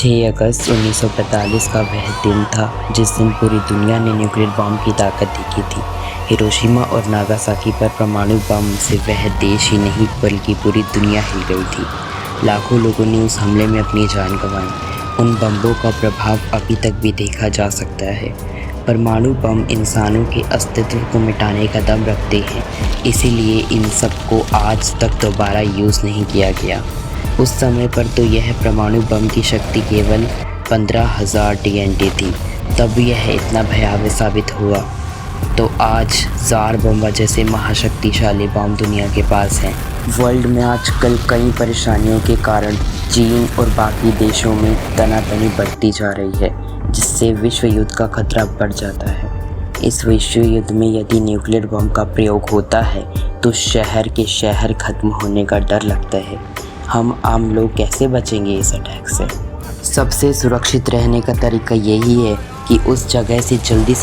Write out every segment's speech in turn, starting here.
6 अगस्त 1945 का वह दिन था जिस दिन पूरी दुनिया ने न्यूक्लियर बम की ताकत देखी थी। हिरोशिमा और नागासाकी पर परमाणु बम से वह देश ही नहीं बल्कि पूरी दुनिया हिल गई थी। लाखों लोगों ने उस हमले में अपनी जान गंवाई। उन बम्बों का प्रभाव अभी तक भी देखा जा सकता है। परमाणु बम इंसानों के अस्तित्व को मिटाने का दम रखते हैं, इसीलिए इन सब को आज तक दोबारा यूज़ नहीं किया गया। उस समय पर तो यह परमाणु बम की शक्ति केवल 15,000 TNT थी, तब यह इतना भयावह साबित हुआ। तो आज ज़ार बम जैसे महाशक्तिशाली बम दुनिया के पास हैं। वर्ल्ड में आजकल कई परेशानियों के कारण चीन और बाकी देशों में तनातनी बढ़ती जा रही है, जिससे विश्व युद्ध का खतरा बढ़ जाता है। इस विश्व युद्ध में यदि न्यूक्लियर बम का प्रयोग होता है तो शहर के शहर खत्म होने का डर लगता है। हम आम लोग कैसे बचेंगे इस अटैक से? सबसे सुरक्षित रहने का तरीका यही है कि उस जगह से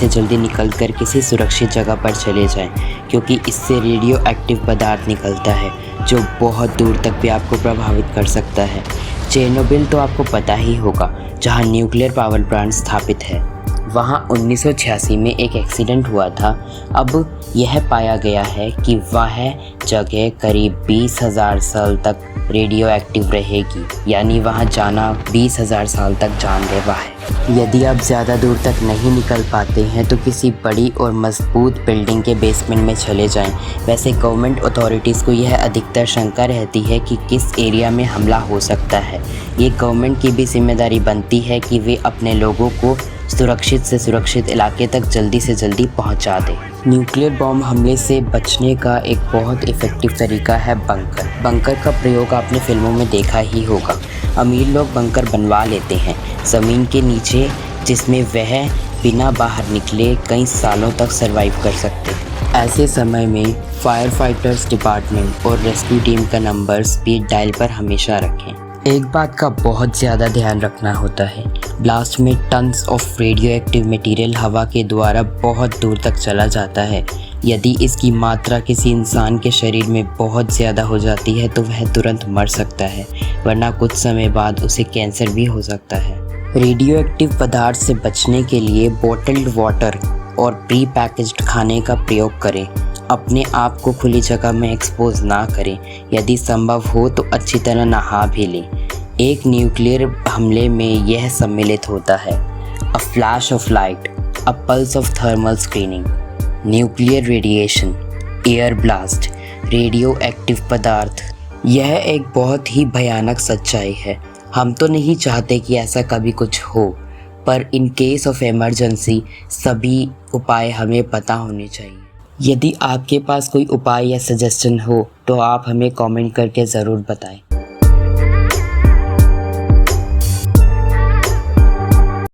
जल्दी निकलकर किसी सुरक्षित जगह पर चले जाएं, क्योंकि इससे रेडियो एक्टिव पदार्थ निकलता है जो बहुत दूर तक भी आपको प्रभावित कर सकता है। चेरनोबिल तो आपको पता ही होगा, जहां न्यूक्लियर पावर प्लांट स्थापित है। वहां 1986 में एक एक्सीडेंट हुआ था। अब यह पाया गया है कि वह जगह करीब 20,000 साल तक रेडियो एक्टिव रहेगी, यानी वहां जाना 20,000 साल तक जानलेवा है। यदि आप ज़्यादा दूर तक नहीं निकल पाते हैं तो किसी बड़ी और मजबूत बिल्डिंग के बेसमेंट में चले जाएं। वैसे गवर्नमेंट अथॉरिटीज़ को यह अधिकतर शंका रहती है कि किस एरिया में हमला हो सकता है। ये गवर्नमेंट की भी जिम्मेदारी बनती है कि वे अपने लोगों को सुरक्षित से सुरक्षित इलाके तक जल्दी से जल्दी पहुंचा दें। न्यूक्लियर बम हमले से बचने का एक बहुत इफ़ेक्टिव तरीका है बंकर। बंकर का प्रयोग आपने फिल्मों में देखा ही होगा। अमीर लोग बंकर बनवा लेते हैं ज़मीन के नीचे, जिसमें वह बिना बाहर निकले कई सालों तक सरवाइव कर सकते हैं। ऐसे समय में फायर फाइटर्स डिपार्टमेंट और रेस्क्यू टीम का नंबर स्पीड डायल पर हमेशा रखें। एक बात का बहुत ज़्यादा ध्यान रखना होता है, ब्लास्ट में tons of radio active material हवा के द्वारा बहुत दूर तक चला जाता है। यदि इसकी मात्रा किसी इंसान के शरीर में बहुत ज़्यादा हो जाती है तो वह तुरंत मर सकता है, वरना कुछ समय बाद उसे कैंसर भी हो सकता है। रेडियो एक्टिव पदार्थ से बचने के लिए बॉटल्ड वाटर और प्री पैकेज्ड खाने का प्रयोग करें। अपने आप को खुली जगह में एक्सपोज ना करें। यदि संभव हो तो अच्छी तरह नहा भी लें। एक न्यूक्लियर हमले में यह सम्मिलित होता है: a flash of light, a pulse of thermal screening, nuclear radiation, air blast, radio active पदार्थ। यह एक बहुत ही भयानक सच्चाई है। हम तो नहीं चाहते कि ऐसा कभी कुछ हो, पर इन केस ऑफ इमरजेंसी सभी उपाय हमें पता होने चाहिए। यदि आपके पास कोई उपाय या सजेशन हो तो आप हमें कमेंट करके ज़रूर बताएं।